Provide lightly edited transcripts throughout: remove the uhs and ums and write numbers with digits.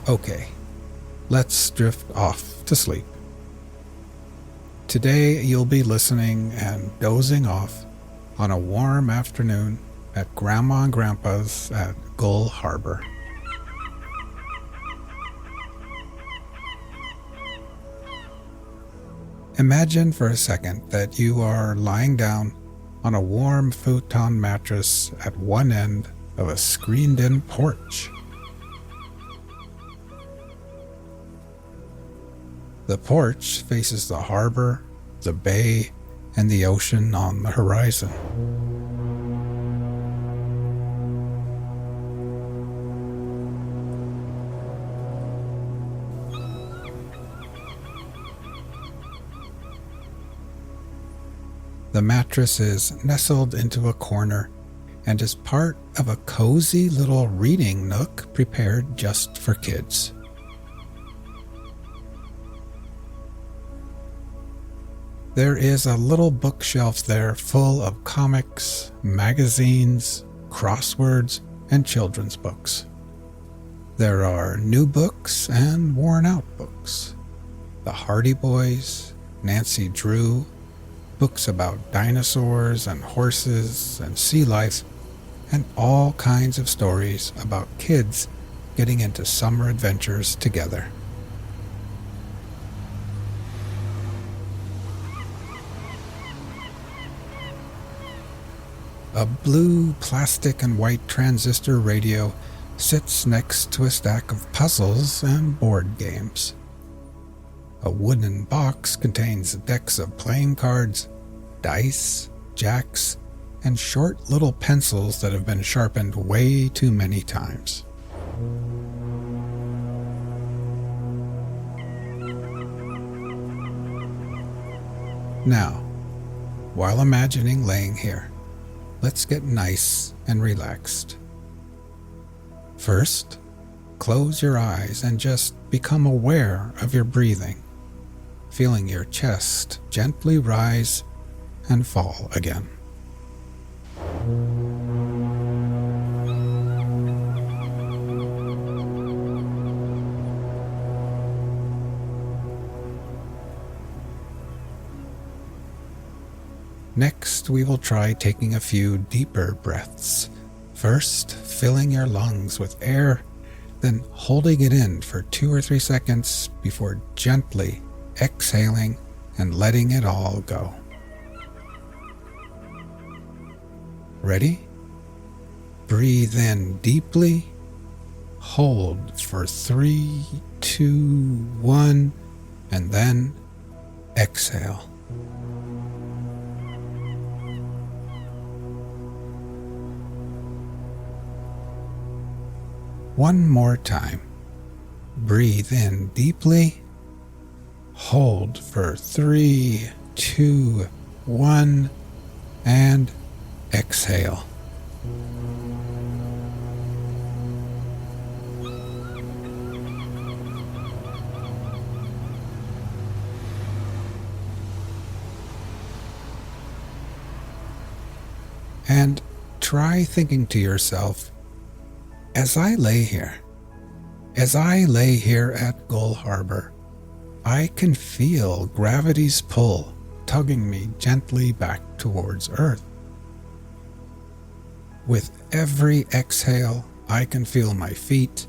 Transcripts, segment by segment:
Okay, let's drift off to sleep. Today you'll be listening and dozing off on a warm afternoon at Grandma and Grandpa's at Gull Harbor. Imagine for a second that you are lying down on a warm futon mattress at one end of a screened-in porch. The porch faces the harbor, the bay, and the ocean on the horizon. The mattress is nestled into a corner and is part of a cozy little reading nook prepared just for kids. There is a little bookshelf there full of comics, magazines, crosswords, and children's books. There are new books and worn-out books. The Hardy Boys, Nancy Drew, books about dinosaurs and horses and sea life, and all kinds of stories about kids getting into summer adventures together. A blue plastic and white transistor radio sits next to a stack of puzzles and board games. A wooden box contains decks of playing cards, dice, jacks, and short little pencils that have been sharpened way too many times. Now, while imagining laying here, let's get nice and relaxed. First, close your eyes and just become aware of your breathing, feeling your chest gently rise and fall again. Next, we will try taking a few deeper breaths. First, filling your lungs with air, then holding it in for 2 or 3 seconds before gently exhaling and letting it all go. Ready? Breathe in deeply, hold for 3, 2, 1, and then exhale. One more time. Breathe in deeply, hold for 3, 2, 1, and exhale. And try thinking to yourself, as I lay here at Gull Harbor, I can feel gravity's pull tugging me gently back towards Earth. With every exhale, I can feel my feet,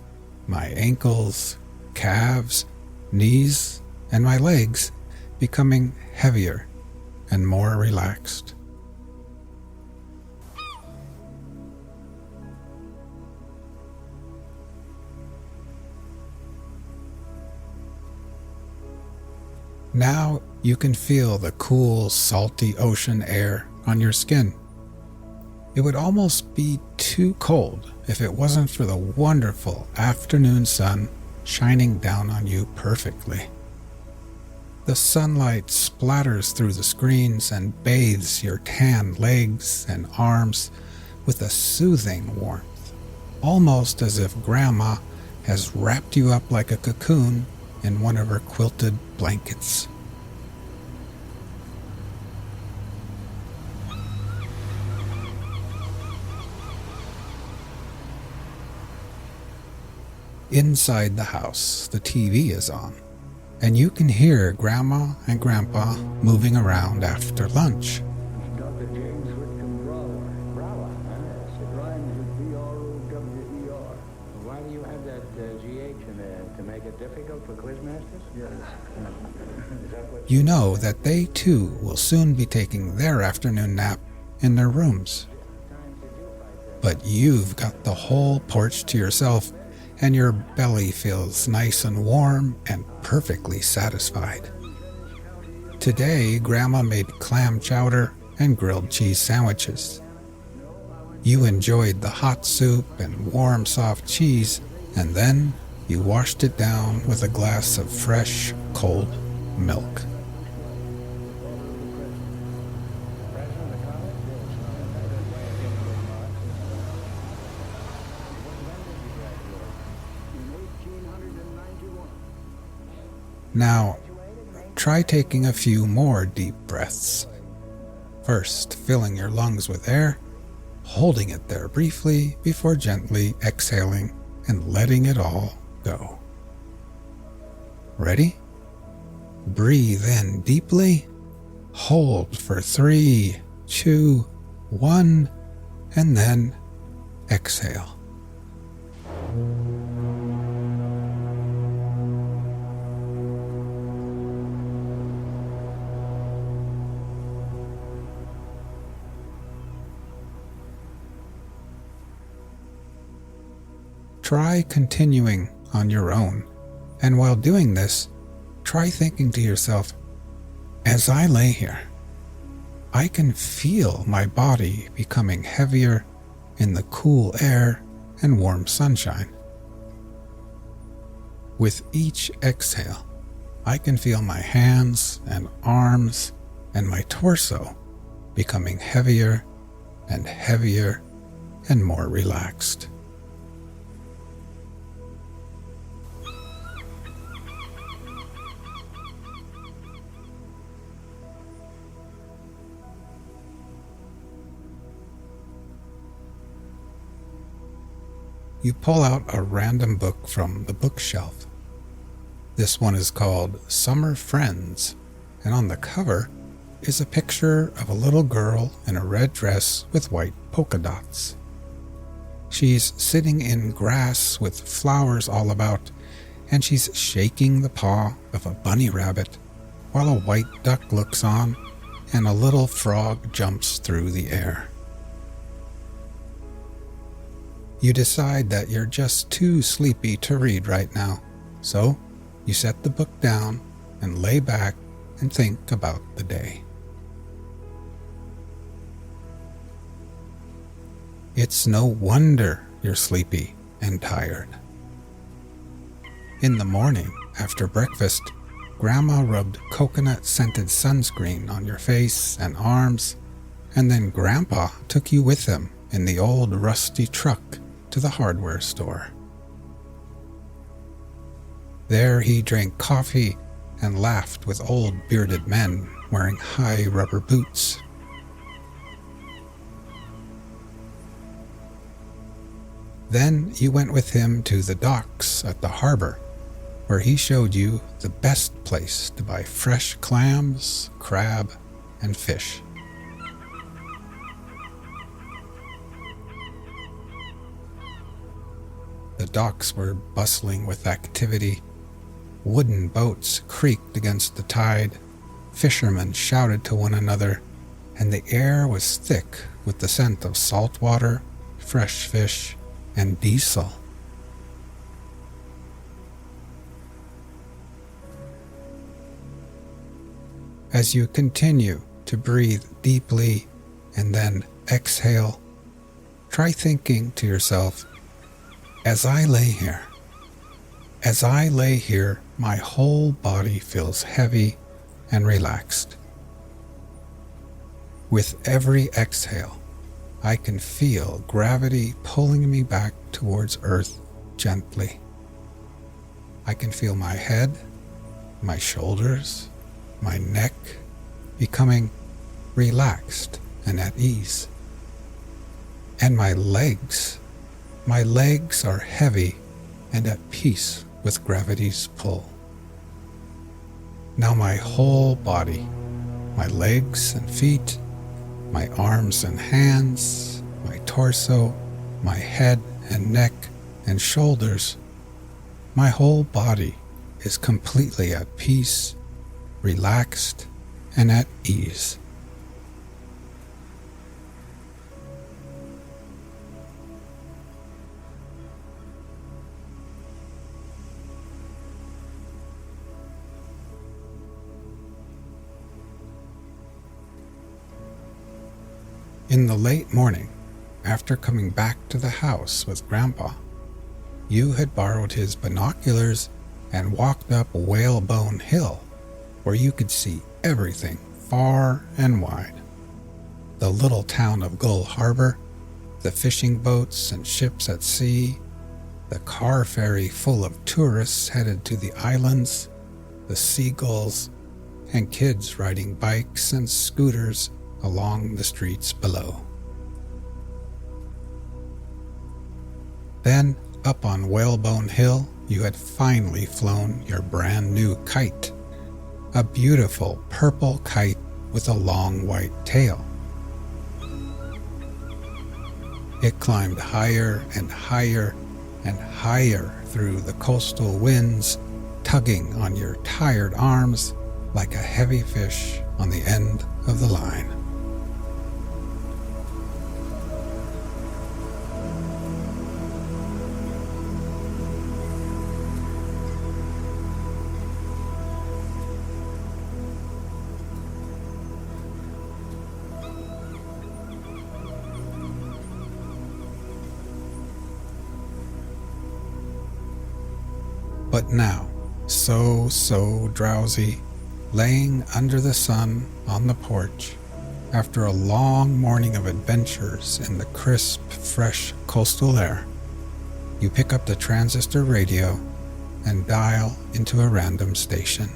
my ankles, calves, knees, and my legs becoming heavier and more relaxed. Now you can feel the cool, salty ocean air on your skin. It would almost be too cold if it wasn't for the wonderful afternoon sun shining down on you perfectly. The sunlight splatters through the screens and bathes your tan legs and arms with a soothing warmth, almost as if Grandma has wrapped you up like a cocoon in one of her quilted blankets. Inside the house, the TV is on, and you can hear Grandma and Grandpa moving around after lunch. Dr. James Whitcomb Brawler. Brawler, huh? It rhymes with B-R-O-W-E-R. Why do you have that G-H in there? To make it difficult for quizmasters? Yes. Is that what You know that they too will soon be taking their afternoon nap in their rooms. But you've got the whole porch to yourself, and your belly feels nice and warm and perfectly satisfied. Today, Grandma made clam chowder and grilled cheese sandwiches. You enjoyed the hot soup and warm, soft cheese, and then you washed it down with a glass of fresh, cold milk. Now, try taking a few more deep breaths. First, filling your lungs with air, holding it there briefly before gently exhaling and letting it all go. Ready? Breathe in deeply, hold for 3, 2, 1, and then exhale. Try continuing on your own, and while doing this, try thinking to yourself, as I lay here, I can feel my body becoming heavier in the cool air and warm sunshine. With each exhale, I can feel my hands and arms and my torso becoming heavier and heavier and more relaxed. You pull out a random book from the bookshelf. This one is called Summer Friends, and on the cover is a picture of a little girl in a red dress with white polka dots. She's sitting in grass with flowers all about, and she's shaking the paw of a bunny rabbit while a white duck looks on and a little frog jumps through the air. You decide that you're just too sleepy to read right now, so you set the book down and lay back and think about the day. It's no wonder you're sleepy and tired. In the morning, after breakfast, Grandma rubbed coconut-scented sunscreen on your face and arms, and then Grandpa took you with him in the old rusty truck to the hardware store. There he drank coffee and laughed with old bearded men wearing high rubber boots. Then you went with him to the docks at the harbor, where he showed you the best place to buy fresh clams, crab, and fish. The docks were bustling with activity. Wooden boats creaked against the tide, fishermen shouted to one another, and the air was thick with the scent of salt water, fresh fish, and diesel. As you continue to breathe deeply and then exhale, try thinking to yourself, as I lay here, my whole body feels heavy and relaxed. With every exhale, I can feel gravity pulling me back towards Earth gently. I can feel my head, my shoulders, my neck becoming relaxed and at ease. And my legs are heavy and at peace with gravity's pull. Now my whole body, my legs and feet, my arms and hands, my torso, my head and neck and shoulders, my whole body is completely at peace, relaxed, and at ease. In the late morning, after coming back to the house with Grandpa, you had borrowed his binoculars and walked up Whalebone Hill, where you could see everything far and wide. The little town of Gull Harbor, the fishing boats and ships at sea, the car ferry full of tourists headed to the islands, the seagulls, and kids riding bikes and scooters along the streets below. Then, up on Whalebone Hill, you had finally flown your brand new kite, a beautiful purple kite with a long white tail. It climbed higher and higher and higher through the coastal winds, tugging on your tired arms like a heavy fish on the end of the line. But now, so drowsy, laying under the sun on the porch, after a long morning of adventures in the crisp, fresh coastal air, you pick up the transistor radio and dial into a random station.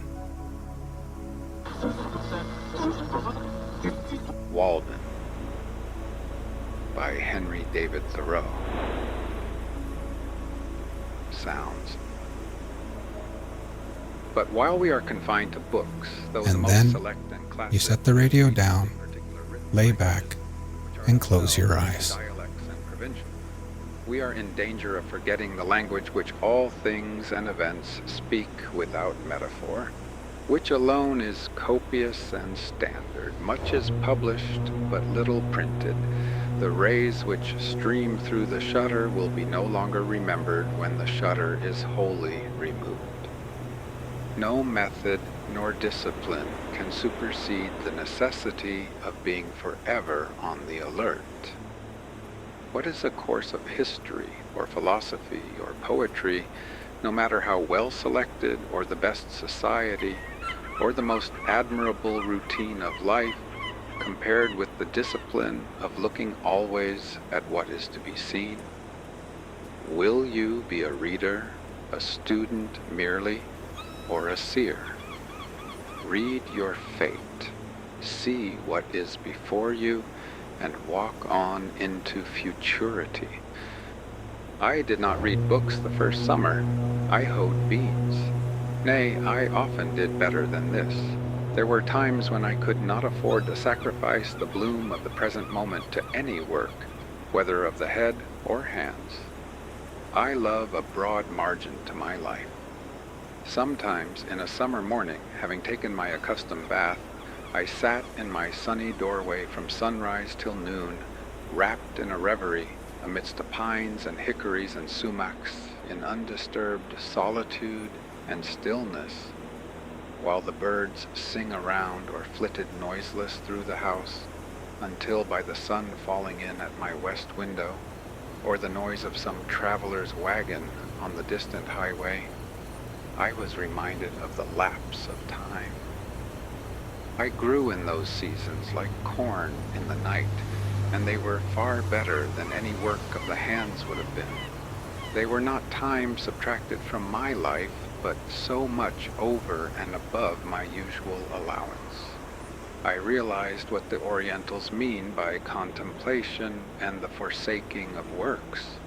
Walden by Henry David Thoreau. Sounds. But while we are confined to books, those And most then select and classic, you set the radio down, lay back, and close your eyes. Dialects and provincial, we are in danger of forgetting the language which all things and events speak without metaphor, which alone is copious and standard. Much is published, but little printed. The rays which stream through the shutter will be no longer remembered when the shutter is wholly removed. No method nor discipline can supersede the necessity of being forever on the alert. What is a course of history or philosophy or poetry, no matter how well selected or the best society or the most admirable routine of life, compared with the discipline of looking always at what is to be seen? Will you be a reader, a student merely, or a seer? Read your fate, see what is before you, and walk on into futurity. I did not read books the first summer. I hoed beans. Nay, I often did better than this. There were times when I could not afford to sacrifice the bloom of the present moment to any work, whether of the head or hands. I love a broad margin to my life. Sometimes in a summer morning, having taken my accustomed bath, I sat in my sunny doorway from sunrise till noon, wrapped in a reverie amidst the pines and hickories and sumacs, in undisturbed solitude and stillness, while the birds sing around or flitted noiseless through the house, until by the sun falling in at my west window, or the noise of some traveler's wagon on the distant highway, I was reminded of the lapse of time. I grew in those seasons like corn in the night, and they were far better than any work of the hands would have been. They were not time subtracted from my life, but so much over and above my usual allowance. I realized what the Orientals mean by contemplation and the forsaking of works.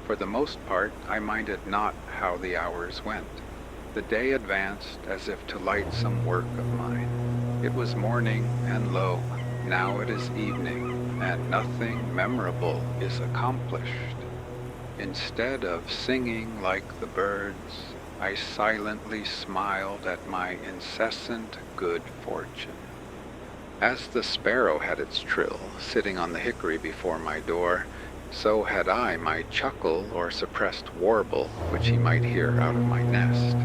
For the most part, I minded not how the hours went. The day advanced as if to light some work of mine. It was morning, and lo, now it is evening, and nothing memorable is accomplished. Instead of singing like the birds, I silently smiled at my incessant good fortune. As the sparrow had its trill, sitting on the hickory before my door, so had I my chuckle or suppressed warble, which he might hear out of my nest.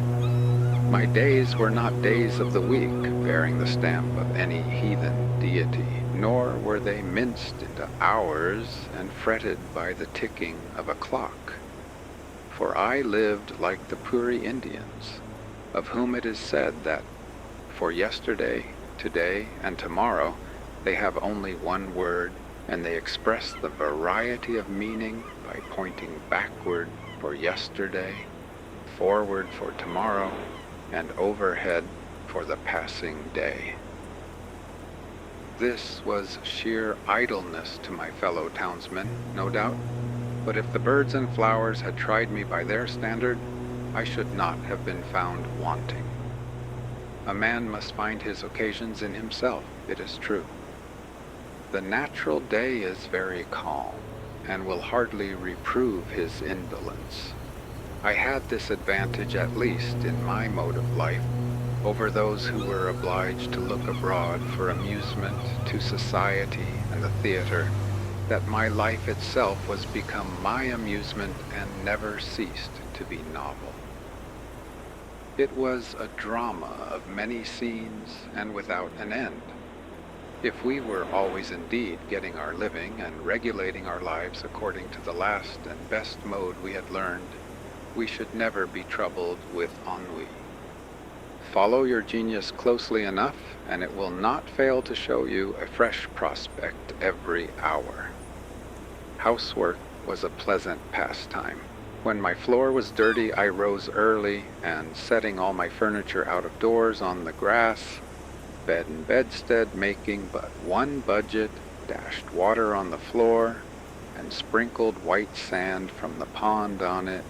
My days were not days of the week, bearing the stamp of any heathen deity, nor were they minced into hours and fretted by the ticking of a clock. For I lived like the Puri Indians, of whom it is said that for yesterday, today, and tomorrow they have only one word, and they express the variety of meaning by pointing backward for yesterday, forward for tomorrow, and overhead for the passing day. This was sheer idleness to my fellow townsmen, no doubt, but if the birds and flowers had tried me by their standard, I should not have been found wanting. A man must find his occasions in himself, it is true. The natural day is very calm, and will hardly reprove his indolence. I had this advantage, at least in my mode of life, over those who were obliged to look abroad for amusement to society and the theater, that my life itself was become my amusement and never ceased to be novel. It was a drama of many scenes and without an end. If we were always indeed getting our living and regulating our lives according to the last and best mode we had learned, we should never be troubled with ennui. Follow your genius closely enough, and it will not fail to show you a fresh prospect every hour. Housework was a pleasant pastime. When my floor was dirty, I rose early, and setting all my furniture out of doors on the grass, bed and bedstead making but one budget, dashed water on the floor, and sprinkled white sand from the pond on it,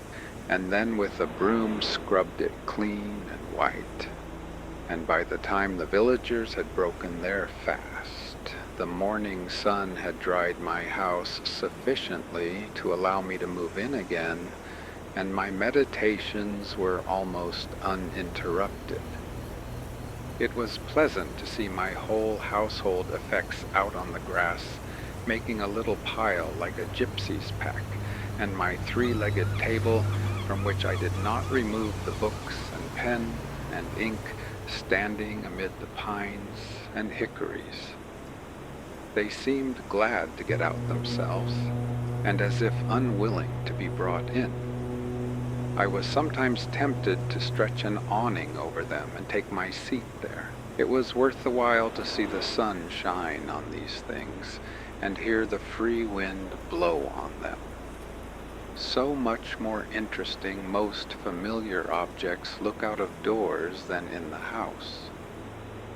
and then with a broom scrubbed it clean and white. And by the time the villagers had broken their fast, the morning sun had dried my house sufficiently to allow me to move in again, and my meditations were almost uninterrupted. It was pleasant to see my whole household effects out on the grass, making a little pile like a gypsy's pack, and my three-legged table, from which I did not remove the books and pen and ink, standing amid the pines and hickories. They seemed glad to get out themselves, and as if unwilling to be brought in. I was sometimes tempted to stretch an awning over them and take my seat there. It was worth the while to see the sun shine on these things and hear the free wind blow on them. So much more interesting most familiar objects look out of doors than in the house.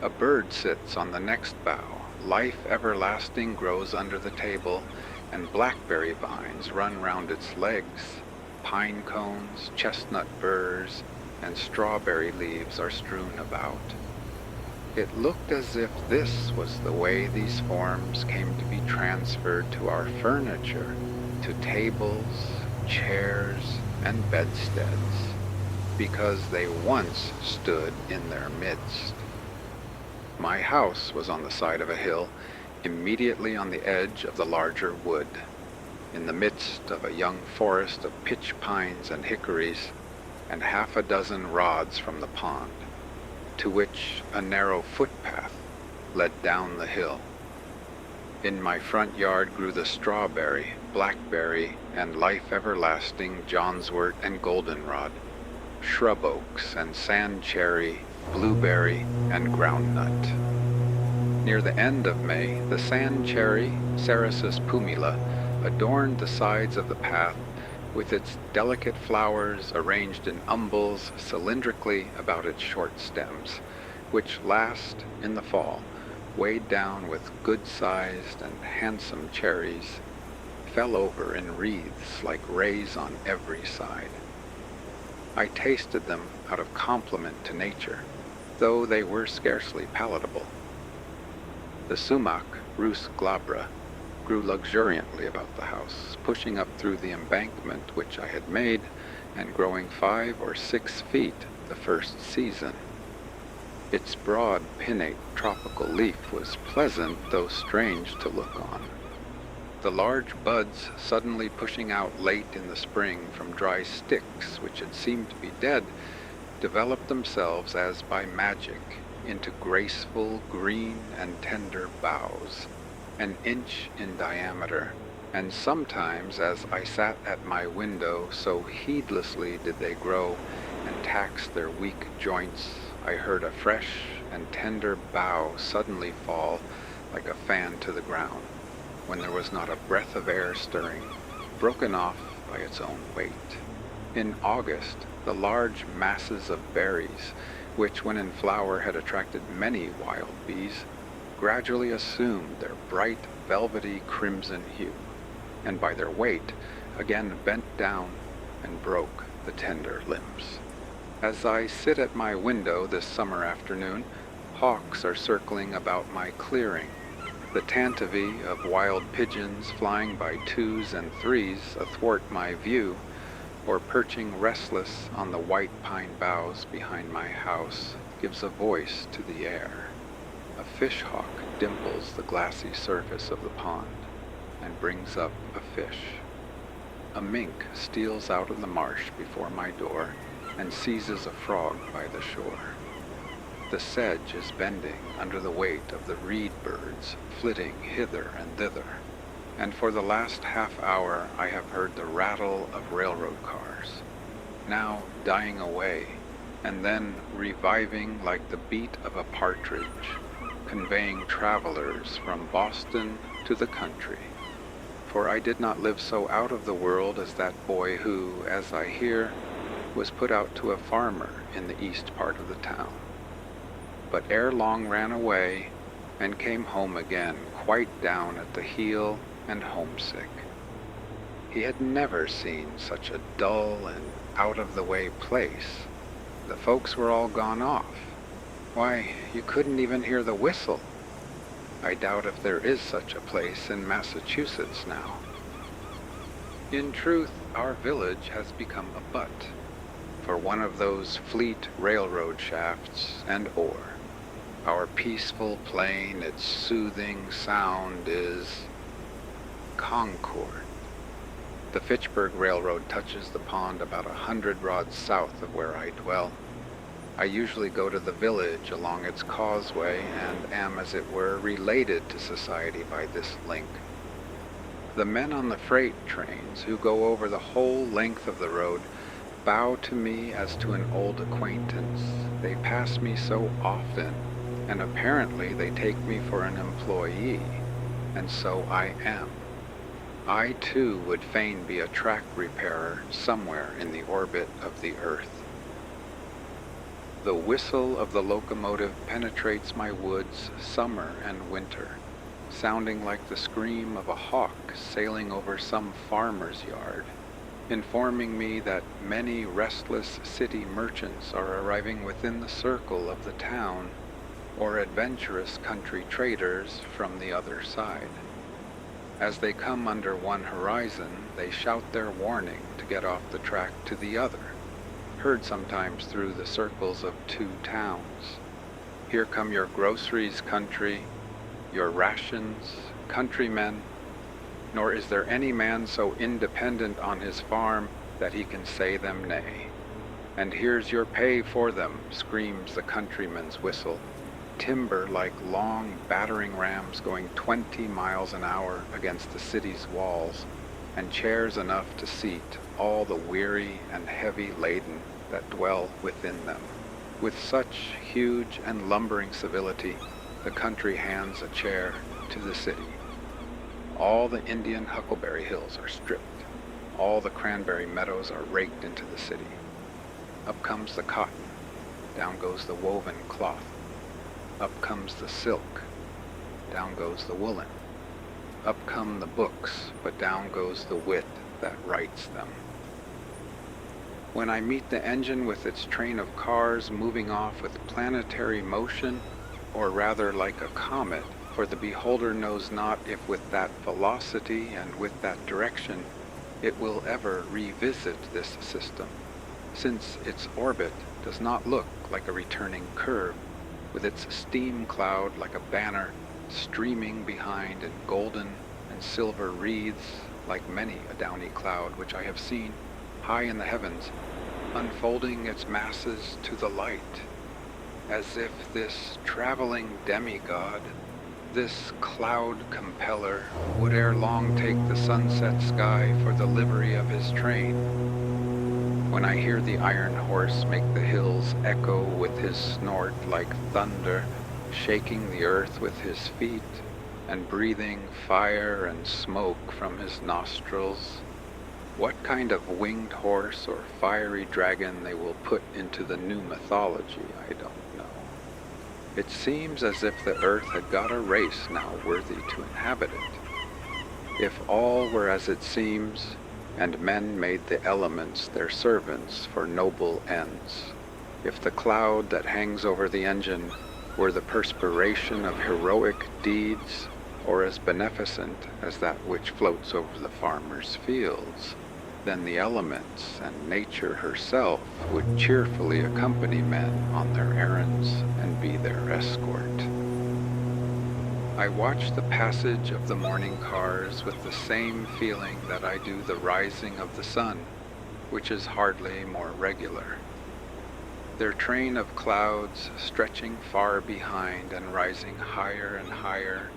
A bird sits on the next bough, life everlasting grows under the table, and blackberry vines run round its legs. Pine cones, chestnut burrs, and strawberry leaves are strewn about. It looked as if this was the way these forms came to be transferred to our furniture, to tables, chairs, and bedsteads, because they once stood in their midst. My house was on the side of a hill, immediately on the edge of the larger wood, in the midst of a young forest of pitch pines and hickories, and half a dozen rods from the pond, to which a narrow footpath led down the hill. In my front yard grew the strawberry, blackberry, and life everlasting johnswort and goldenrod, shrub oaks and sand cherry, blueberry, and groundnut. Near the end of May, the sand cherry, Cerasus pumila, adorned the sides of the path with its delicate flowers arranged in umbels cylindrically about its short stems, which last, in the fall, weighed down with good-sized and handsome cherries, fell over in wreaths like rays on every side. I tasted them out of compliment to nature, though they were scarcely palatable. The sumac, Rus glabra, grew luxuriantly about the house, pushing up through the embankment which I had made, and growing 5 or 6 feet the first season. Its broad, pinnate tropical leaf was pleasant, though strange to look on. The large buds suddenly pushing out late in the spring from dry sticks which had seemed to be dead, developed themselves as by magic into graceful green and tender boughs, an inch in diameter, and sometimes as I sat at my window, so heedlessly did they grow and tax their weak joints, I heard a fresh and tender bough suddenly fall like a fan to the ground, when there was not a breath of air stirring, broken off by its own weight. In August, the large masses of berries, which when in flower had attracted many wild bees, gradually assumed their bright velvety crimson hue, and by their weight again bent down and broke the tender limbs. As I sit at my window this summer afternoon, hawks are circling about my clearing, the tantivy of wild pigeons flying by 2s and 3s athwart my view, or perching restless on the white pine boughs behind my house, gives a voice to the air. A fish hawk dimples the glassy surface of the pond and brings up a fish. A mink steals out of the marsh before my door and seizes a frog by the shore. The sedge is bending under the weight of the reed birds flitting hither and thither, and for the last half hour I have heard the rattle of railroad cars, now dying away, and then reviving like the beat of a partridge, conveying travelers from Boston to the country. For I did not live so out of the world as that boy who, as I hear, was put out to a farmer in the east part of the town, but ere long ran away and came home again quite down at the heel and homesick. He had never seen such a dull and out-of-the-way place. The folks were all gone off. Why, you couldn't even hear the whistle. I doubt if there is such a place in Massachusetts now. In truth, our village has become a butt for one of those fleet railroad shafts and ore. Our peaceful plain, its soothing sound is Concord. The Fitchburg Railroad touches the pond about 100 rods south of where I dwell. I usually go to the village along its causeway and am, as it were, related to society by this link. The men on the freight trains who go over the whole length of the road bow to me as to an old acquaintance. They pass me so often, and apparently they take me for an employee, and so I am. I too would fain be a track repairer somewhere in the orbit of the earth. The whistle of the locomotive penetrates my woods summer and winter, sounding like the scream of a hawk sailing over some farmer's yard, informing me that many restless city merchants are arriving within the circle of the town, or adventurous country traders from the other side. As they come under one horizon, they shout their warning to get off the track to the other, heard sometimes through the circles of 2 towns. Here come your groceries, country, your rations, countrymen, nor is there any man so independent on his farm that he can say them nay. And here's your pay for them, screams the countryman's whistle. Timber like long battering rams going 20 miles an hour against the city's walls, and chairs enough to seat all the weary and heavy laden that dwell within them. With such huge and lumbering civility, the country hands a chair to the city. All the Indian huckleberry hills are stripped. All the cranberry meadows are raked into the city. Up comes the cotton. Down goes the woven cloth. Up comes the silk. Down goes the woolen. Up come the books, but down goes the wit that writes them. When I meet the engine with its train of cars moving off with planetary motion, or rather like a comet, for the beholder knows not if with that velocity and with that direction it will ever revisit this system, since its orbit does not look like a returning curve, with its steam cloud like a banner streaming behind in golden and silver wreaths, like many a downy cloud which I have seen high in the heavens, unfolding its masses to the light, as if this traveling demigod, this cloud compeller, would ere long take the sunset sky for the livery of his train. When I hear the iron horse make the hills echo with his snort like thunder, shaking the earth with his feet, and breathing fire and smoke from his nostrils, what kind of winged horse or fiery dragon they will put into the new mythology, I don't know. It seems as if the earth had got a race now worthy to inhabit it. If all were as it seems, and men made the elements their servants for noble ends, if the cloud that hangs over the engine were the perspiration of heroic deeds, or as beneficent as that which floats over the farmer's fields, then the elements and nature herself would cheerfully accompany men on their errands and be their escort. I watch the passage of the morning cars with the same feeling that I do the rising of the sun, which is hardly more regular. Their train of clouds stretching far behind and rising higher and higher,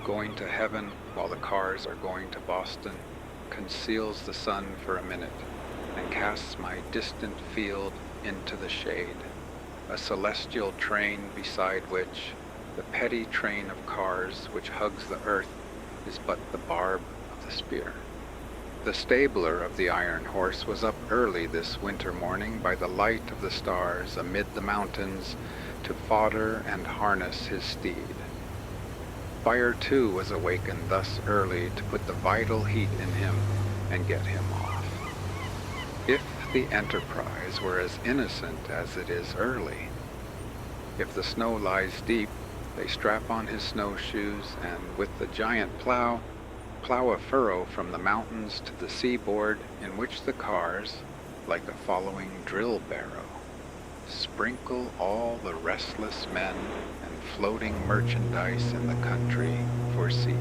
going to heaven while the cars are going to Boston, conceals the sun for a minute and casts my distant field into the shade, a celestial train beside which the petty train of cars which hugs the earth is but the barb of the spear. The stabler of the iron horse was up early this winter morning by the light of the stars amid the mountains to fodder and harness his steed. Fire too was awakened thus early to put the vital heat in him and get him off. If the enterprise were as innocent as it is early, if the snow lies deep, they strap on his snowshoes and with the giant plow a furrow from the mountains to the seaboard, in which the cars, like a following drill barrow, sprinkle all the restless men and floating merchandise in the country for seed.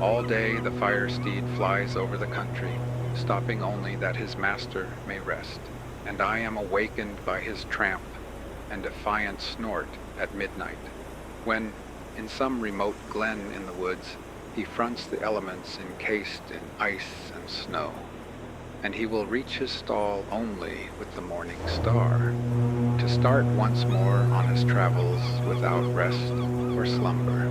All day the fire steed flies over the country, stopping only that his master may rest, and I am awakened by his tramp and defiant snort at midnight, when, in some remote glen in the woods, he fronts the elements encased in ice and snow, and he will reach his stall only with the morning star, to start once more on his travels without rest or slumber.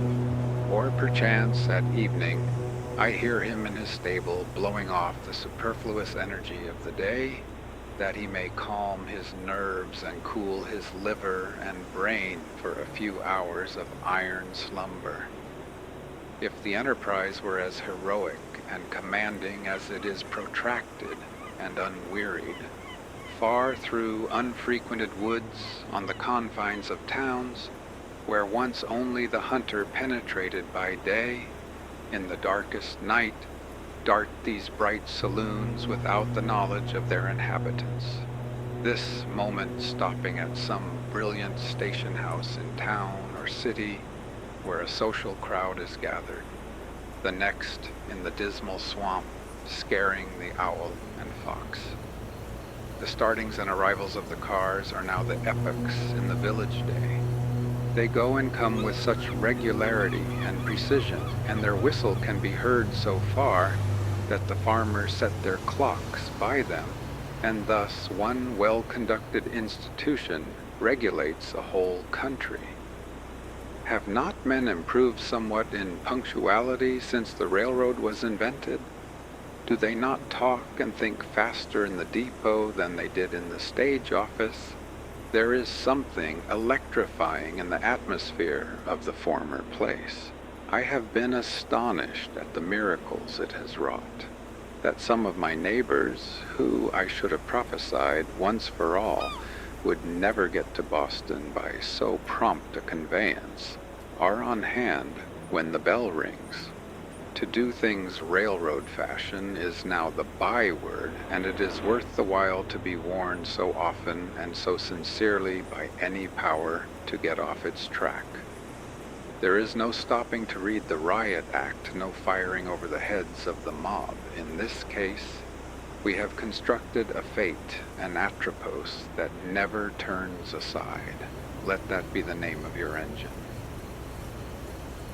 Or perchance at evening I hear him in his stable blowing off the superfluous energy of the day, that he may calm his nerves and cool his liver and brain for a few hours of iron slumber. If the enterprise were as heroic and commanding as it is protracted and unwearied, far through unfrequented woods on the confines of towns, where once only the hunter penetrated by day, in the darkest night dart these bright saloons without the knowledge of their inhabitants, this moment stopping at some brilliant station house in town or city where a social crowd is gathered, the next in the dismal swamp scaring the owl and fox. The startings and arrivals of the cars are now the epochs in the village day. They go and come with such regularity and precision, and their whistle can be heard so far that the farmers set their clocks by them, and thus one well-conducted institution regulates a whole country. Have not men improved somewhat in punctuality since the railroad was invented? Do they not talk and think faster in the depot than they did in the stage office? There is something electrifying in the atmosphere of the former place. I have been astonished at the miracles it has wrought, that some of my neighbors, who I should have prophesied once for all would never get to Boston by so prompt a conveyance, are on hand when the bell rings. To do things railroad fashion is now the byword, and it is worth the while to be warned so often and so sincerely by any power to get off its track. There is no stopping to read the riot act, no firing over the heads of the mob. In this case, we have constructed a fate, an atropos, that never turns aside. Let that be the name of your engine.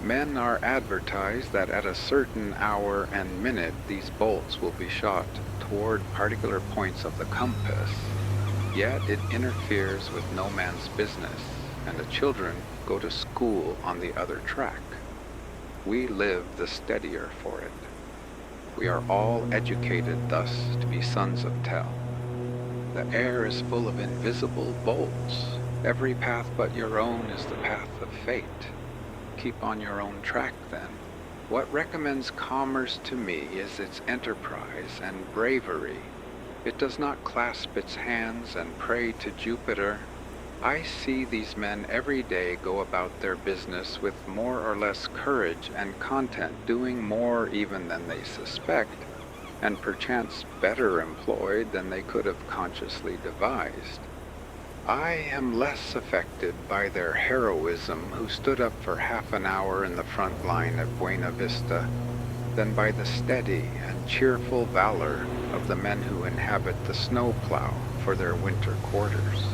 Men are advertised that at a certain hour and minute these bolts will be shot toward particular points of the compass, yet it interferes with no man's business, and the children go to school on the other track. We live the steadier for it. We are all educated thus to be sons of tell. The air is full of invisible bolts. Every path but your own is the path of fate. Keep on your own track, then. What recommends commerce to me is its enterprise and bravery. It does not clasp its hands and pray to Jupiter. I see these men every day go about their business with more or less courage and content, doing more even than they suspect, and perchance better employed than they could have consciously devised. I am less affected by their heroism who stood up for half an hour in the front line at Buena Vista than by the steady and cheerful valor of the men who inhabit the snowplow for their winter quarters,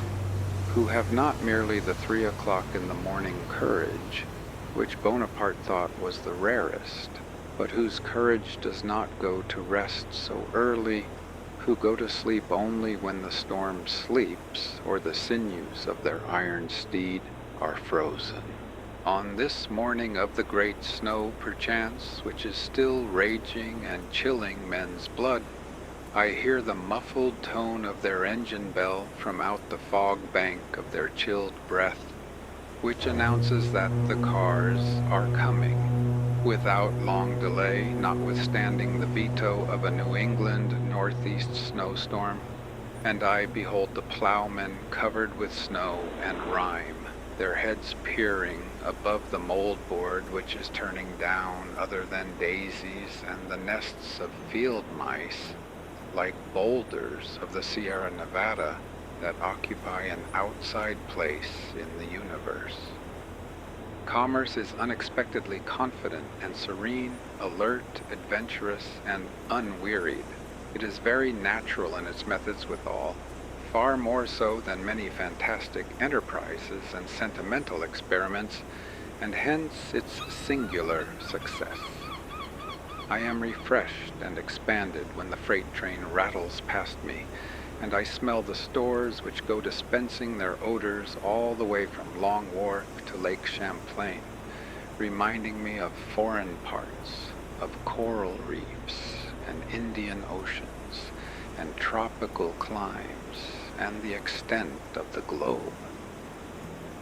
who have not merely the 3 o'clock in the morning courage, which Bonaparte thought was the rarest, but whose courage does not go to rest so early, who go to sleep only when the storm sleeps, or the sinews of their iron steed are frozen. On this morning of the great snow, perchance, which is still raging and chilling men's blood, I hear the muffled tone of their engine bell from out the fog bank of their chilled breath, which announces that the cars are coming, without long delay, notwithstanding the veto of a New England northeast snowstorm, and I behold the plowmen covered with snow and rime, their heads peering above the moldboard which is turning down other than daisies and the nests of field mice, like boulders of the Sierra Nevada that occupy an outside place in the universe. Commerce is unexpectedly confident and serene, alert, adventurous, and unwearied. It is very natural in its methods withal, far more so than many fantastic enterprises and sentimental experiments, and hence its singular success. I am refreshed and expanded when the freight train rattles past me, and I smell the stores which go dispensing their odors all the way from Long Wharf to Lake Champlain, reminding me of foreign parts, of coral reefs and Indian oceans and tropical climes and the extent of the globe.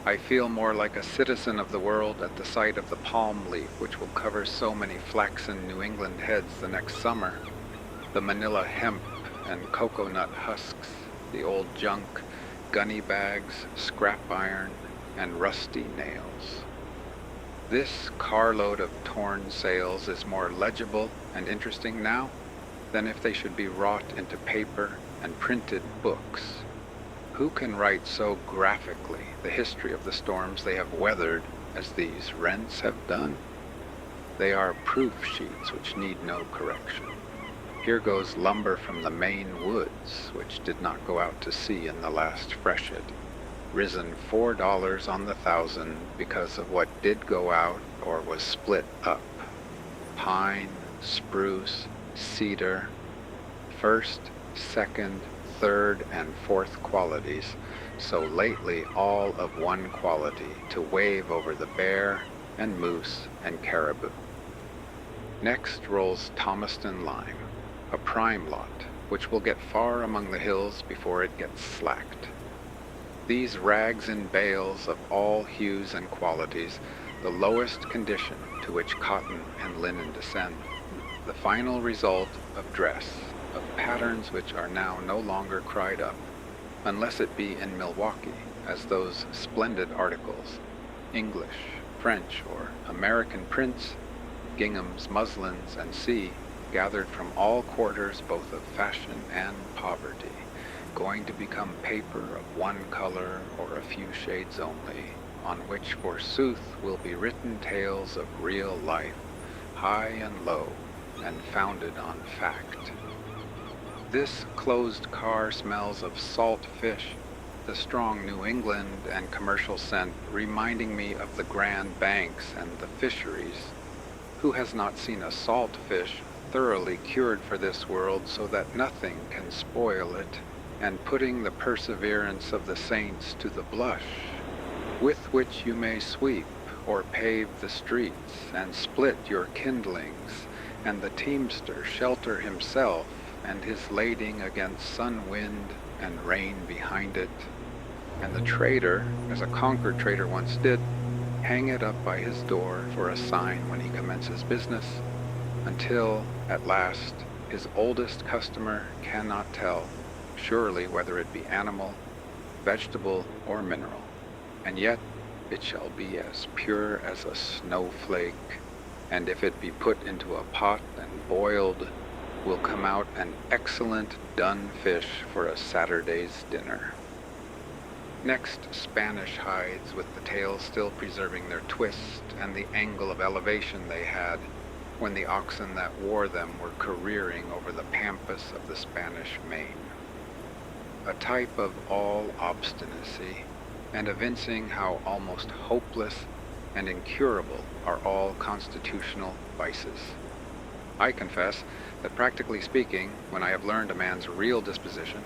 I feel more like a citizen of the world at the sight of the palm leaf which will cover so many flaxen New England heads the next summer, the Manila hemp and coconut husks, the old junk, gunny bags, scrap iron, and rusty nails. This carload of torn sails is more legible and interesting now than if they should be wrought into paper and printed books. Who can write so graphically the history of the storms they have weathered as these rents have done? They are proof sheets which need no correction. Here goes lumber from the Maine woods, which did not go out to sea in the last freshet, risen $4 on the 1,000 because of what did go out or was split up. Pine, spruce, cedar, first, second, third, and fourth qualities, so lately all of one quality, to wave over the bear and moose and caribou. Next rolls Thomaston lime, a prime lot, which will get far among the hills before it gets slacked. These rags in bales of all hues and qualities, the lowest condition, to which cotton and linen descend, the final result of dress, of patterns which are now no longer cried up, unless it be in Milwaukee, as those splendid articles, English, French, or American prints, ginghams, muslins, and gathered from all quarters both of fashion and poverty, going to become paper of one color or a few shades only, on which forsooth will be written tales of real life, high and low, and founded on fact. This closed car smells of salt fish, the strong New England and commercial scent reminding me of the Grand Banks and the fisheries. Who has not seen a salt fish thoroughly cured for this world so that nothing can spoil it, and putting the perseverance of the saints to the blush, with which you may sweep or pave the streets and split your kindlings, and the teamster shelter himself and his lading against sun, wind, and rain behind it, and the trader, as a Concord trader once did, hang it up by his door for a sign when he commences business, until, at last, his oldest customer cannot tell surely whether it be animal, vegetable, or mineral, and yet it shall be as pure as a snowflake, and if it be put into a pot and boiled, will come out an excellent done fish for a Saturday's dinner. Next, Spanish hides with the tails still preserving their twist and the angle of elevation they had when the oxen that wore them were careering over the pampas of the Spanish Main. A type of all obstinacy, and evincing how almost hopeless and incurable are all constitutional vices. I confess that, practically speaking, when I have learned a man's real disposition,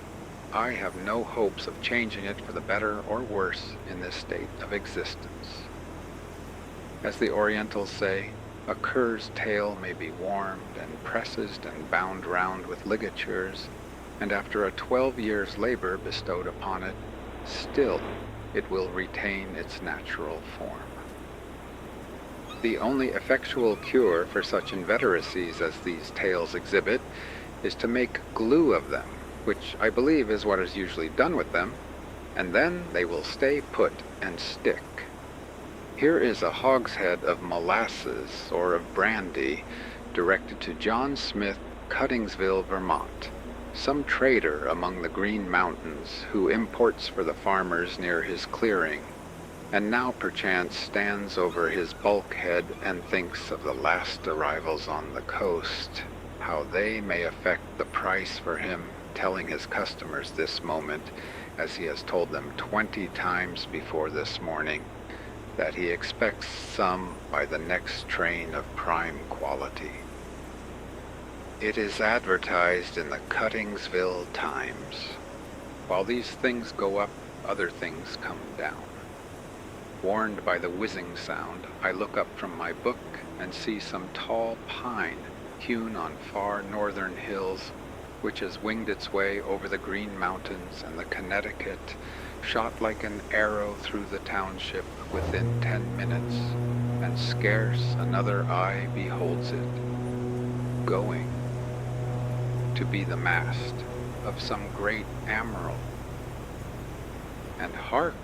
I have no hopes of changing it for the better or worse in this state of existence. As the Orientals say, a cur's tail may be warmed and pressed and bound round with ligatures, and after a 12 years' labor bestowed upon it, still it will retain its natural form. The only effectual cure for such inveteracies as these tails exhibit is to make glue of them, which I believe is what is usually done with them, and then they will stay put and stick. Here is a hogshead of molasses or of brandy directed to John Smith, Cuttingsville, Vermont, some trader among the Green Mountains who imports for the farmers near his clearing, and now perchance stands over his bulkhead and thinks of the last arrivals on the coast, how they may affect the price for him, telling his customers this moment, as he has told them 20 times before this morning, that he expects some by the next train of prime quality. It is advertised in the Cuttingsville Times. While these things go up, other things come down. Warned by the whizzing sound, I look up from my book and see some tall pine hewn on far northern hills, which has winged its way over the Green Mountains and the Connecticut, shot like an arrow through the township within 10 minutes, and scarce another eye beholds it, going to be the mast of some great admiral. And hark!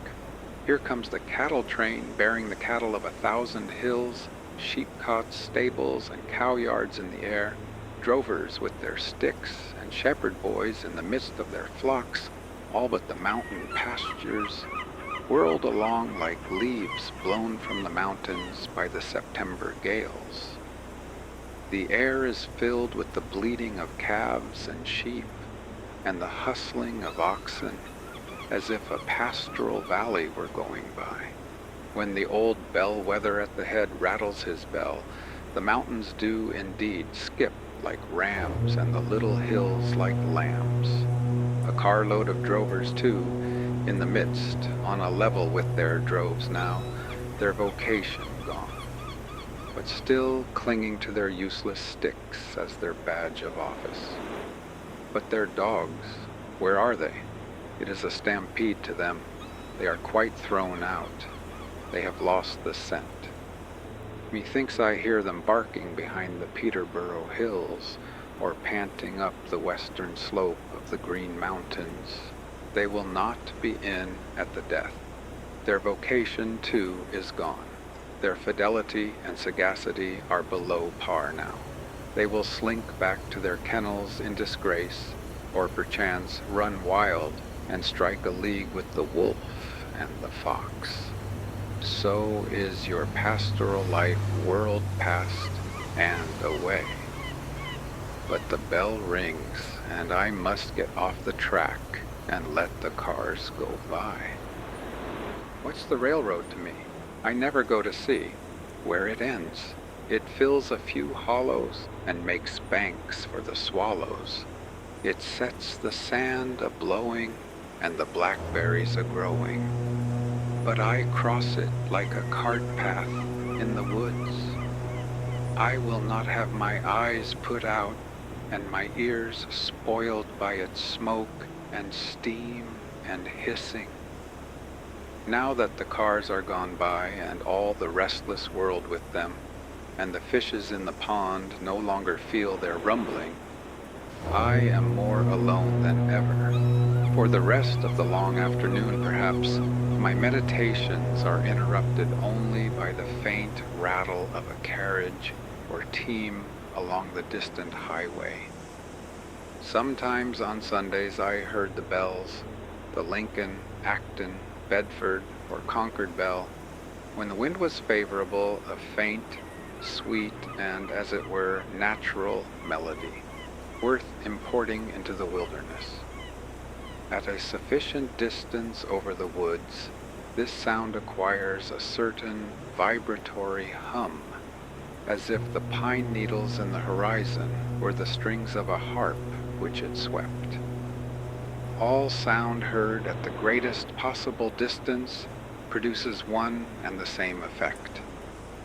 Here comes the cattle train bearing the cattle of 1,000 hills, sheep-cots, stables, and cow yards in the air, drovers with their sticks, and shepherd boys in the midst of their flocks, all but the mountain pastures, whirled along like leaves blown from the mountains by the September gales. The air is filled with the bleating of calves and sheep, and the hustling of oxen, as if a pastoral valley were going by. When the old bellwether at the head rattles his bell, the mountains do indeed skip like rams, and the little hills like lambs. A carload of drovers, too, in the midst, on a level with their droves now, their vocation gone, but still clinging to their useless sticks as their badge of office. But their dogs, where are they? It is a stampede to them. They are quite thrown out. They have lost the scent. Methinks I hear them barking behind the Peterborough hills, or panting up the western slope of the Green Mountains. They will not be in at the death. Their vocation, too, is gone. Their fidelity and sagacity are below par now. They will slink back to their kennels in disgrace, or perchance run wild and strike a league with the wolf and the fox. So is your pastoral life whirled past and away. But the bell rings, and I must get off the track and let the cars go by. What's the railroad to me? I never go to see where it ends. It fills a few hollows and makes banks for the swallows. It sets the sand a-blowing and the blackberries a-growing. But I cross it like a cart path in the woods. I will not have my eyes put out and my ears spoiled by its smoke and steam and hissing. Now that the cars are gone by and all the restless world with them, and the fishes in the pond no longer feel their rumbling, I am more alone than ever. For the rest of the long afternoon, perhaps, my meditations are interrupted only by the faint rattle of a carriage or team along the distant highway. Sometimes on Sundays I heard the bells, the Lincoln, Acton, Bedford, or Concord bell, when the wind was favorable, a faint, sweet, and, as it were, natural melody, worth importing into the wilderness. At a sufficient distance over the woods, this sound acquires a certain vibratory hum, as if the pine needles in the horizon were the strings of a harp which it swept. All sound heard at the greatest possible distance produces one and the same effect,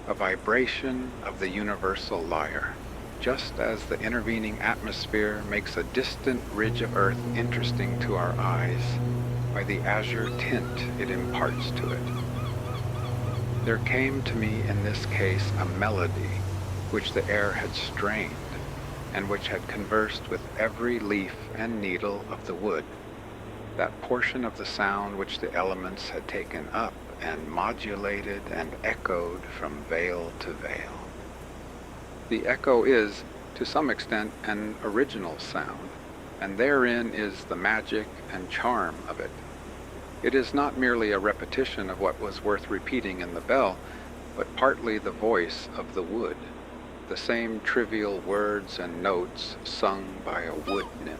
a vibration of the universal lyre, just as the intervening atmosphere makes a distant ridge of earth interesting to our eyes by the azure tint it imparts to it. There came to me in this case a melody which the air had strained, and which had conversed with every leaf and needle of the wood, that portion of the sound which the elements had taken up and modulated and echoed from vale to vale. The echo is, to some extent, an original sound, and therein is the magic and charm of it. It is not merely a repetition of what was worth repeating in the bell, but partly the voice of the wood, the same trivial words and notes sung by a wood nymph.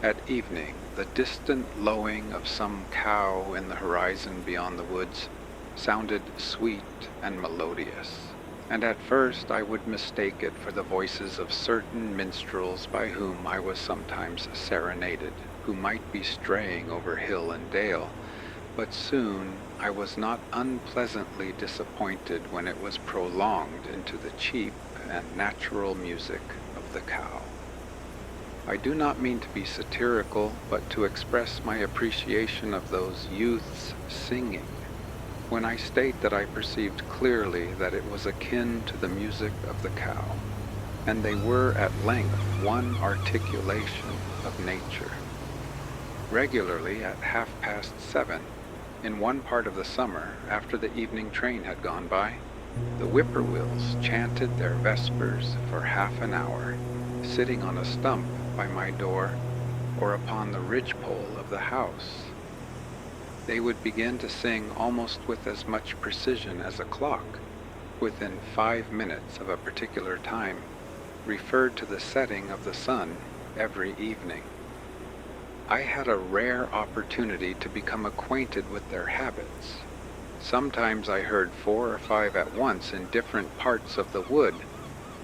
At evening, the distant lowing of some cow in the horizon beyond the woods sounded sweet and melodious, and at first I would mistake it for the voices of certain minstrels by whom I was sometimes serenaded, who might be straying over hill and dale, but soon I was not unpleasantly disappointed when it was prolonged into the cheap and natural music of the cow. I do not mean to be satirical, but to express my appreciation of those youths singing, when I state that I perceived clearly that it was akin to the music of the cow, and they were at length one articulation of nature. Regularly at 7:30, in one part of the summer, after the evening train had gone by, the whippoorwills chanted their vespers for half an hour, sitting on a stump by my door or upon the ridgepole of the house. They would begin to sing almost with as much precision as a clock, within 5 minutes of a particular time, referred to the setting of the sun every evening. I had a rare opportunity to become acquainted with their habits. Sometimes I heard 4 or 5 at once in different parts of the wood,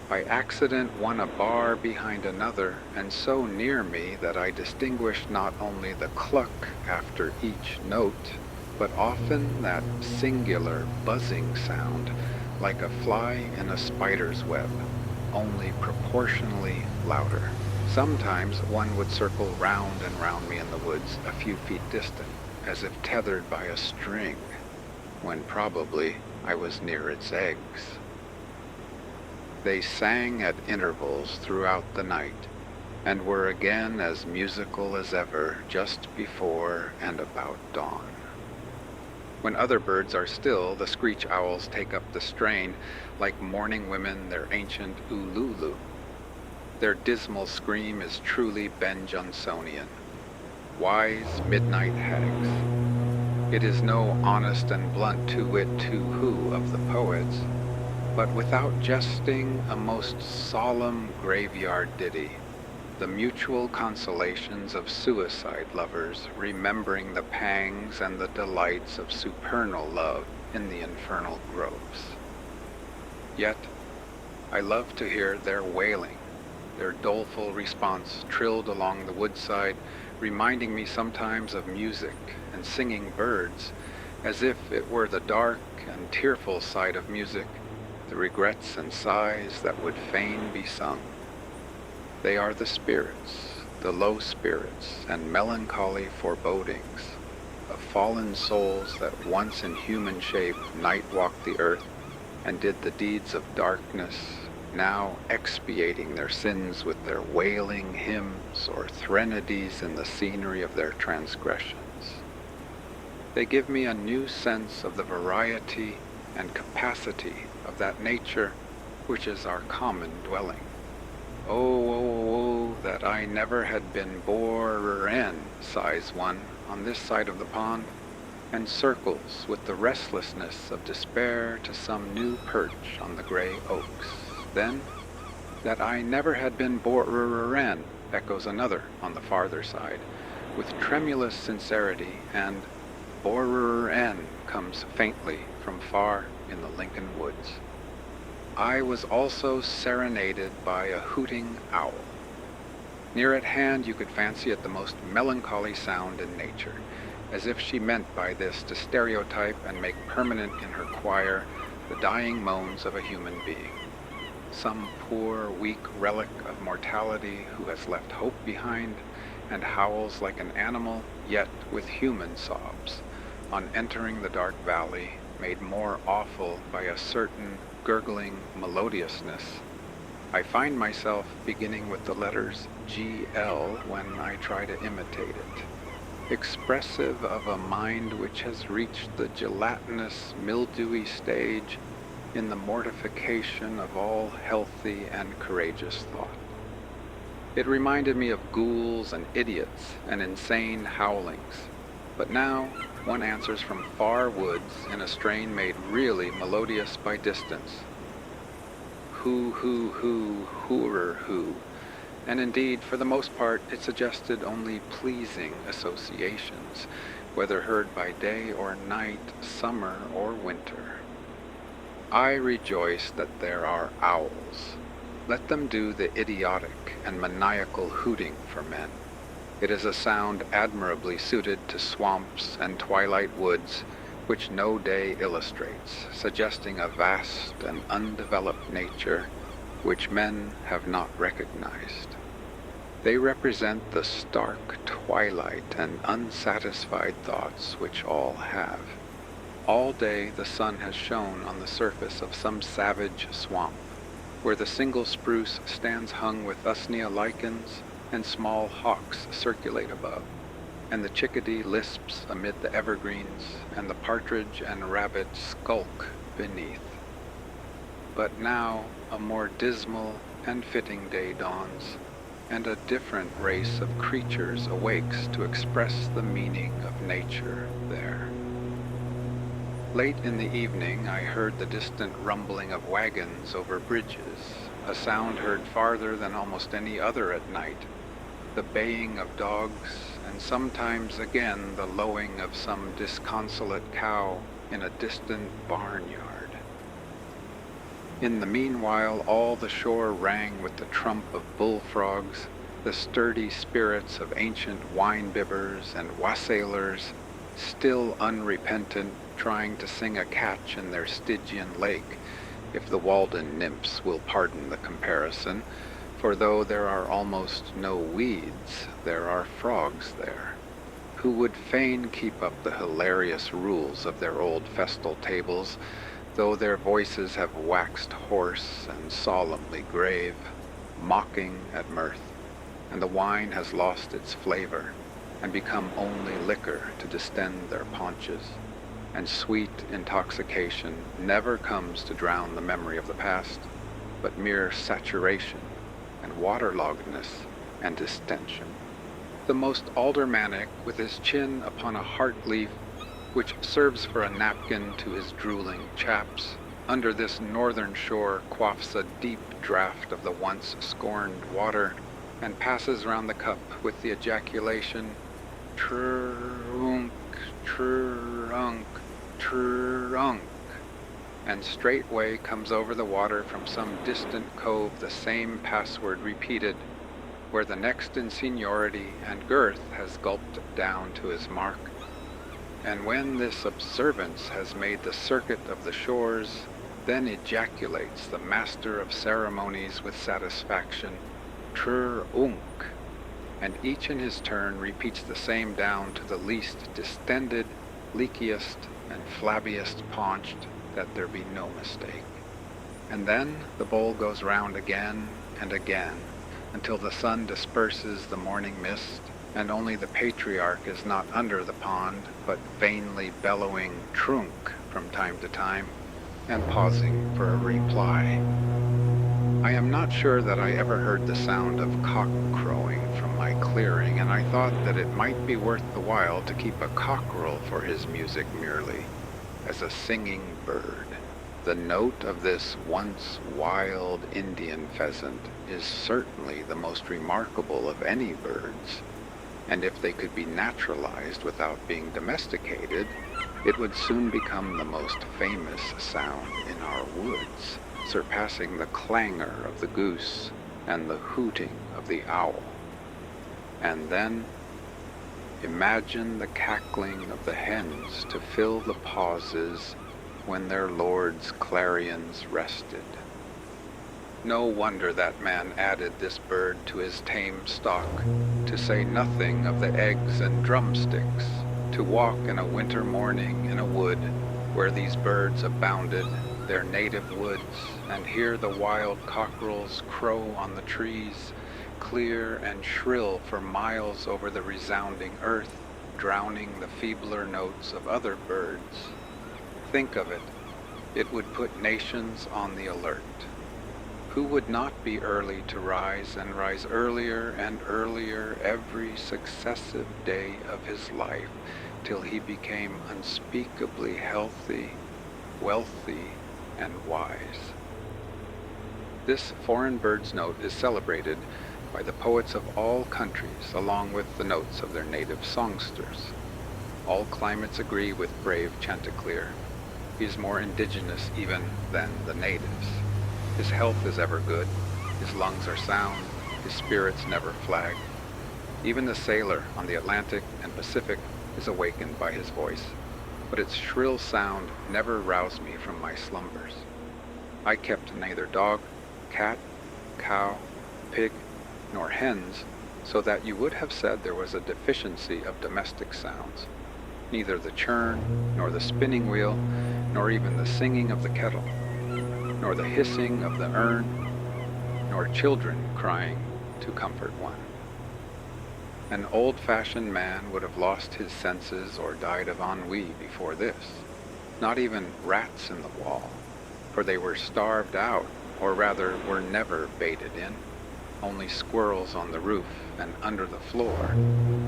by accident one a bar behind another, and so near me that I distinguished not only the cluck after each note, but often that singular buzzing sound, like a fly in a spider's web, only proportionally louder. Sometimes one would circle round and round me in the woods, a few feet distant, as if tethered by a string, when probably I was near its eggs. They sang at intervals throughout the night, and were again as musical as ever just before and about dawn. When other birds are still, the screech owls take up the strain, like mourning women their ancient ululu. Their dismal scream is truly Ben Jonsonian, wise midnight hags. It is no honest and blunt to-wit to-who of the poets, but without jesting, a most solemn graveyard ditty, the mutual consolations of suicide lovers remembering the pangs and the delights of supernal love in the infernal groves. Yet, I love to hear their wailing, their doleful response trilled along the woodside, reminding me sometimes of music and singing birds, as if it were the dark and tearful side of music, the regrets and sighs that would fain be sung. They are the spirits, the low spirits and melancholy forebodings of fallen souls that once in human shape night-walked the earth and did the deeds of darkness, now expiating their sins with their wailing hymns or threnodies in the scenery of their transgressions. They give me a new sense of the variety and capacity of that nature which is our common dwelling. Oh, that I never had been born, sighs one, on this side of the pond, and circles with the restlessness of despair to some new perch on the gray oaks. Then, that I never had been born, echoes another on the farther side, with tremulous sincerity, and born comes faintly from far in the Lincoln woods. I was also serenaded by a hooting owl. Near at hand you could fancy it the most melancholy sound in nature, as if she meant by this to stereotype and make permanent in her choir the dying moans of a human being. Some poor, weak relic of mortality who has left hope behind and howls like an animal, yet with human sobs, on entering the dark valley, made more awful by a certain gurgling melodiousness. I find myself beginning with the letters GL when I try to imitate it, expressive of a mind which has reached the gelatinous, mildewy stage in the mortification of all healthy and courageous thought. It reminded me of ghouls and idiots and insane howlings, but now one answers from far woods in a strain made really melodious by distance. Who, hoorer, who. And indeed, for the most part, it suggested only pleasing associations, whether heard by day or night, summer or winter. I rejoice that there are owls. Let them do the idiotic and maniacal hooting for men. It is a sound admirably suited to swamps and twilight woods, which no day illustrates, suggesting a vast and undeveloped nature which men have not recognized. They represent the stark twilight and unsatisfied thoughts which all have. All day the sun has shone on the surface of some savage swamp, where the single spruce stands hung with usnea lichens and small hawks circulate above, and the chickadee lisps amid the evergreens, and the partridge and rabbit skulk beneath. But now a more dismal and fitting day dawns, and a different race of creatures awakes to express the meaning of nature there. Late in the evening I heard the distant rumbling of wagons over bridges, a sound heard farther than almost any other at night, the baying of dogs, and sometimes again the lowing of some disconsolate cow in a distant barnyard. In the meanwhile all the shore rang with the trump of bullfrogs, the sturdy spirits of ancient wine-bibbers and wassailers, still unrepentant, trying to sing a catch in their Stygian lake, if the Walden nymphs will pardon the comparison, for though there are almost no weeds, there are frogs there, who would fain keep up the hilarious rules of their old festal tables, though their voices have waxed hoarse and solemnly grave, mocking at mirth, and the wine has lost its flavor and become only liquor to distend their paunches, and sweet intoxication never comes to drown the memory of the past, but mere saturation and waterloggedness and distension. The most aldermanic, with his chin upon a heart leaf, which serves for a napkin to his drooling chaps, under this northern shore quaffs a deep draught of the once scorned water, and passes round the cup with the ejaculation, "Trunk, trunk, trunk," and straightway comes over the water from some distant cove the same password repeated, where the next in seniority and girth has gulped down to his mark. And when this observance has made the circuit of the shores, then ejaculates the master of ceremonies with satisfaction, "Trr-unk," and each in his turn repeats the same down to the least distended, leakiest, and flabbiest paunched, that there be no mistake. And then the bowl goes round again and again, until the sun disperses the morning mist, and only the patriarch is not under the pond, but vainly bellowing "trunk" from time to time, and pausing for a reply. I am not sure that I ever heard the sound of cock crowing from my clearing, and I thought that it might be worth the while to keep a cockerel for his music merely, as a singing bird. The note of this once wild Indian pheasant is certainly the most remarkable of any birds, and if they could be naturalized without being domesticated, it would soon become the most famous sound in our woods, surpassing the clangor of the goose and the hooting of the owl. And then, imagine the cackling of the hens to fill the pauses when their lord's clarions rested. No wonder that man added this bird to his tame stock, to say nothing of the eggs and drumsticks, to walk in a winter morning in a wood where these birds abounded, their native woods, and hear the wild cockerels crow on the trees, clear and shrill for miles over the resounding earth, drowning the feebler notes of other birds. Think of it. It would put nations on the alert. Who would not be early to rise, and rise earlier and earlier every successive day of his life, till he became unspeakably healthy, wealthy, and wise? This foreign bird's note is celebrated by the poets of all countries, along with the notes of their native songsters. All climates agree with brave Chanticleer. He is more indigenous even than the natives. His health is ever good, his lungs are sound, his spirits never flag. Even the sailor on the Atlantic and Pacific is awakened by his voice, but its shrill sound never roused me from my slumbers. I kept neither dog, cat, cow, pig, nor hens, so that you would have said there was a deficiency of domestic sounds. Neither the churn, nor the spinning wheel, nor even the singing of the kettle, nor the hissing of the urn, nor children crying to comfort one. An old-fashioned man would have lost his senses or died of ennui before this. Not even rats in the wall, for they were starved out, or rather were never baited in. Only squirrels on the roof and under the floor,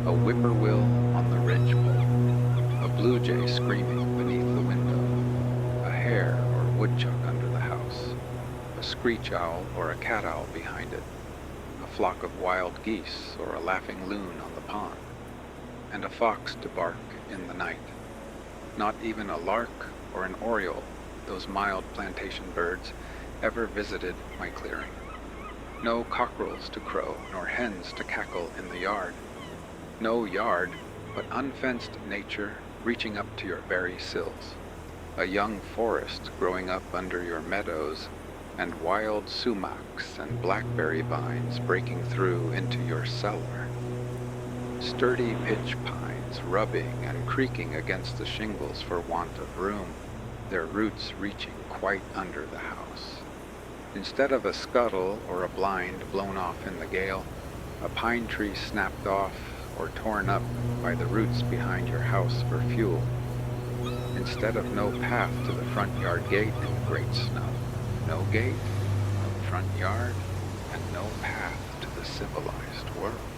a whippoorwill on the ridgepole, a blue jay screaming beneath the window, a hare or woodchuck under the house, a screech owl or a cat owl behind it, a flock of wild geese or a laughing loon on the pond, and a fox to bark in the night. Not even a lark or an oriole, those mild plantation birds, ever visited my clearing. No cockerels to crow, nor hens to cackle in the yard. No yard, but unfenced nature reaching up to your very sills. A young forest growing up under your meadows, and wild sumacs and blackberry vines breaking through into your cellar. Sturdy pitch pines rubbing and creaking against the shingles for want of room, their roots reaching quite under the house. Instead of a scuttle or a blind blown off in the gale, a pine tree snapped off or torn up by the roots behind your house for fuel. Instead of no path to the front yard gate in the great snow, no gate, no front yard, and no path to the civilized world.